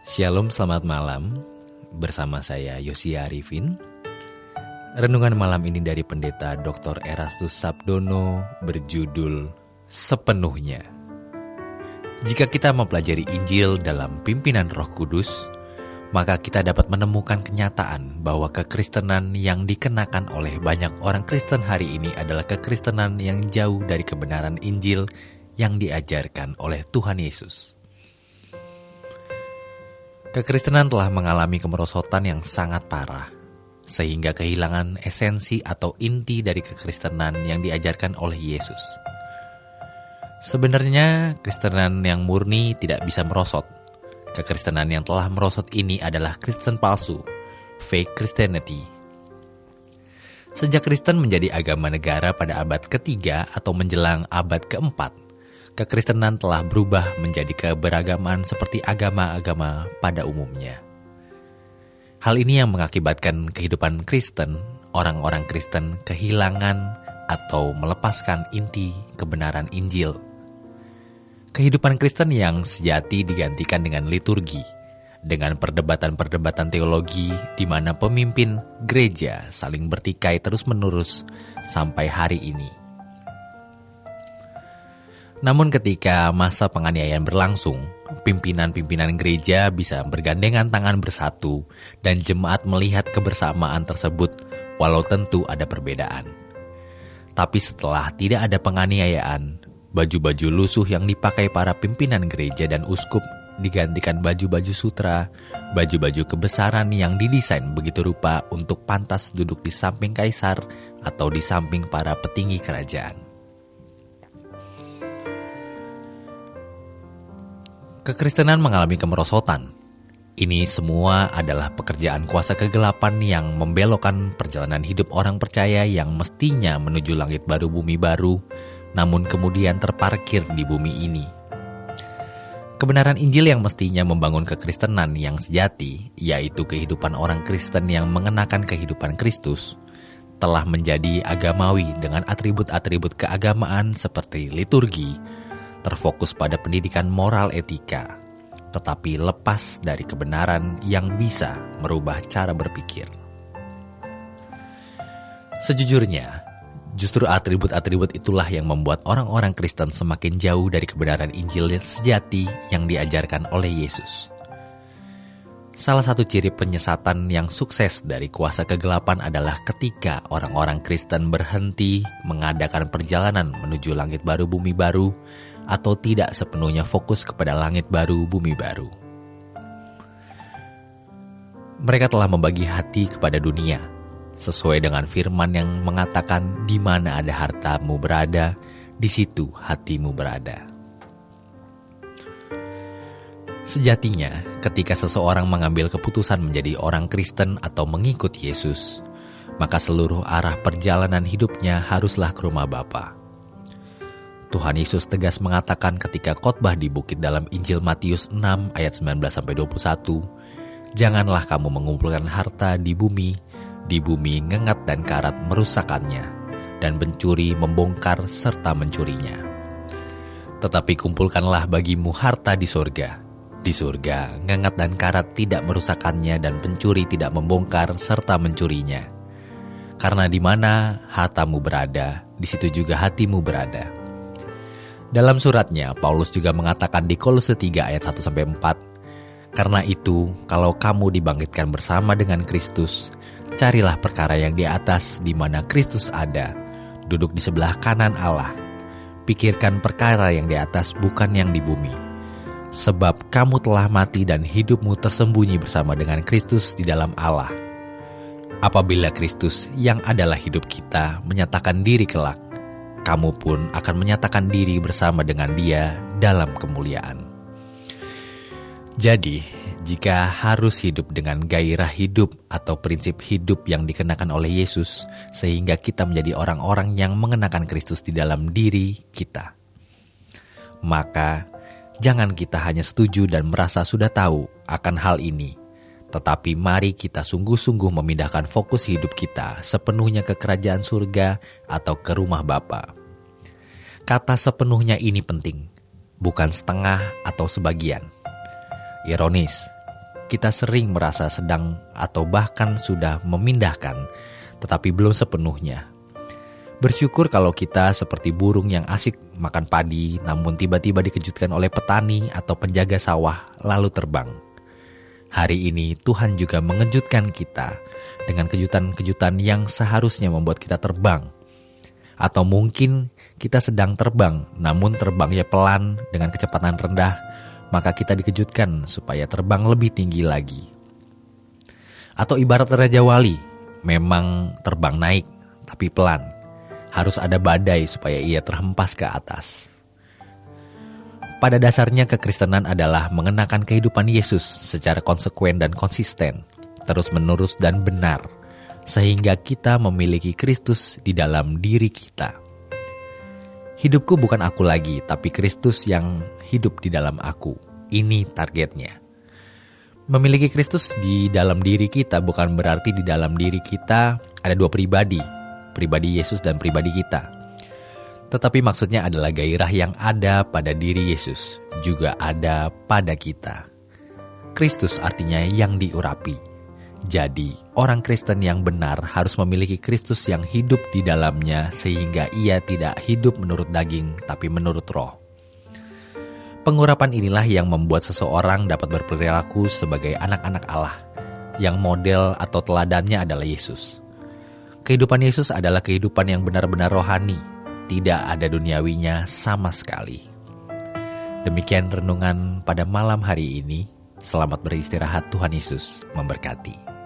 Shalom, selamat malam. Bersama saya Yosia Arifin. Renungan malam ini dari Pendeta Dr. Erastus Sabdono berjudul Sepenuhnya. Jika kita mempelajari Injil dalam pimpinan Roh Kudus, maka kita dapat menemukan kenyataan bahwa kekristenan yang dikenakan oleh banyak orang Kristen hari ini adalah kekristenan yang jauh dari kebenaran Injil yang diajarkan oleh Tuhan Yesus. Kekristenan telah mengalami kemerosotan yang sangat parah, sehingga kehilangan esensi atau inti dari kekristenan yang diajarkan oleh Yesus. Sebenarnya, kekristenan yang murni tidak bisa merosot. Kekristenan yang telah merosot ini adalah Kristen palsu, fake Christianity. Sejak Kristen menjadi agama negara pada abad ketiga atau menjelang abad keempat, kekristenan telah berubah menjadi keberagaman seperti agama-agama pada umumnya. Hal ini yang mengakibatkan kehidupan Kristen, orang-orang Kristen kehilangan atau melepaskan inti kebenaran Injil. Kehidupan Kristen yang sejati digantikan dengan liturgi, dengan perdebatan-perdebatan teologi di mana pemimpin gereja saling bertikai terus-menerus sampai hari ini. Namun ketika masa penganiayaan berlangsung, pimpinan-pimpinan gereja bisa bergandengan tangan bersatu dan jemaat melihat kebersamaan tersebut walau tentu ada perbedaan. Tapi setelah tidak ada penganiayaan, baju-baju lusuh yang dipakai para pimpinan gereja dan uskup digantikan baju-baju sutra, baju-baju kebesaran yang didesain begitu rupa untuk pantas duduk di samping kaisar atau di samping para petinggi kerajaan. Kekristenan mengalami kemerosotan. Ini semua adalah pekerjaan kuasa kegelapan yang membelokkan perjalanan hidup orang percaya yang mestinya menuju langit baru bumi baru, namun kemudian terparkir di bumi ini. Kebenaran Injil yang mestinya membangun kekristenan yang sejati, yaitu kehidupan orang Kristen yang mengenakan kehidupan Kristus, telah menjadi agamawi dengan atribut-atribut keagamaan seperti liturgi, terfokus pada pendidikan moral etika, tetapi lepas dari kebenaran yang bisa merubah cara berpikir. Sejujurnya, justru atribut-atribut itulah yang membuat orang-orang Kristen semakin jauh dari kebenaran Injil sejati yang diajarkan oleh Yesus. Salah satu ciri penyesatan yang sukses dari kuasa kegelapan adalah ketika orang-orang Kristen berhenti mengadakan perjalanan menuju langit baru bumi baru atau tidak sepenuhnya fokus kepada langit baru bumi baru. Mereka telah membagi hati kepada dunia, sesuai dengan firman yang mengatakan di mana ada hartamu berada, di situ hatimu berada. Sejatinya, ketika seseorang mengambil keputusan menjadi orang Kristen atau mengikut Yesus, maka seluruh arah perjalanan hidupnya haruslah ke rumah Bapa. Tuhan Yesus tegas mengatakan ketika khotbah di bukit dalam Injil Matius 6 ayat 19-21, "Janganlah kamu mengumpulkan harta di bumi ngengat dan karat merusakannya, dan pencuri membongkar serta mencurinya. Tetapi kumpulkanlah bagimu harta di surga. Di surga, ngengat dan karat tidak merusakannya dan pencuri tidak membongkar serta mencurinya. Karena di mana hartamu berada, di situ juga hatimu berada." Dalam suratnya, Paulus juga mengatakan di Kolose 3 ayat 1-4, "Karena itu, kalau kamu dibangkitkan bersama dengan Kristus, carilah perkara yang di atas di mana Kristus ada, duduk di sebelah kanan Allah. Pikirkan perkara yang di atas, bukan yang di bumi. Sebab kamu telah mati dan hidupmu tersembunyi bersama dengan Kristus di dalam Allah. Apabila Kristus yang adalah hidup kita menyatakan diri kelak, kamu pun akan menyatakan diri bersama dengan Dia dalam kemuliaan." Jadi, jika harus hidup dengan gairah hidup atau prinsip hidup yang dikenakan oleh Yesus, sehingga kita menjadi orang-orang yang mengenakan Kristus di dalam diri kita, maka jangan kita hanya setuju dan merasa sudah tahu akan hal ini, tetapi mari kita sungguh-sungguh memindahkan fokus hidup kita sepenuhnya ke kerajaan surga atau ke rumah Bapa. Kata sepenuhnya ini penting, bukan setengah atau sebagian. Ironis, kita sering merasa sedang atau bahkan sudah memindahkan, tetapi belum sepenuhnya. Bersyukur kalau kita seperti burung yang asik makan padi, namun tiba-tiba dikejutkan oleh petani atau penjaga sawah, lalu terbang. Hari ini Tuhan juga mengejutkan kita dengan kejutan-kejutan yang seharusnya membuat kita terbang. Atau mungkin kita sedang terbang, namun terbangnya pelan dengan kecepatan rendah, maka kita dikejutkan supaya terbang lebih tinggi lagi. Atau ibarat Raja Wali, memang terbang naik, tapi pelan. Harus ada badai supaya ia terhempas ke atas. Pada dasarnya kekristenan adalah mengenakan kehidupan Yesus secara konsekuen dan konsisten, terus-menerus dan benar, sehingga kita memiliki Kristus di dalam diri kita. Hidupku bukan aku lagi, tapi Kristus yang hidup di dalam aku. Ini targetnya. Memiliki Kristus di dalam diri kita bukan berarti di dalam diri kita ada dua pribadi Yesus dan pribadi kita. Tetapi maksudnya adalah gairah yang ada pada diri Yesus, juga ada pada kita. Kristus artinya yang diurapi. Jadi, orang Kristen yang benar harus memiliki Kristus yang hidup di dalamnya sehingga ia tidak hidup menurut daging, tapi menurut roh. Pengurapan inilah yang membuat seseorang dapat berperilaku sebagai anak-anak Allah, yang model atau teladannya adalah Yesus. Kehidupan Yesus adalah kehidupan yang benar-benar rohani, tidak ada duniawinya sama sekali. Demikian renungan pada malam hari ini. Selamat beristirahat, Tuhan Yesus memberkati.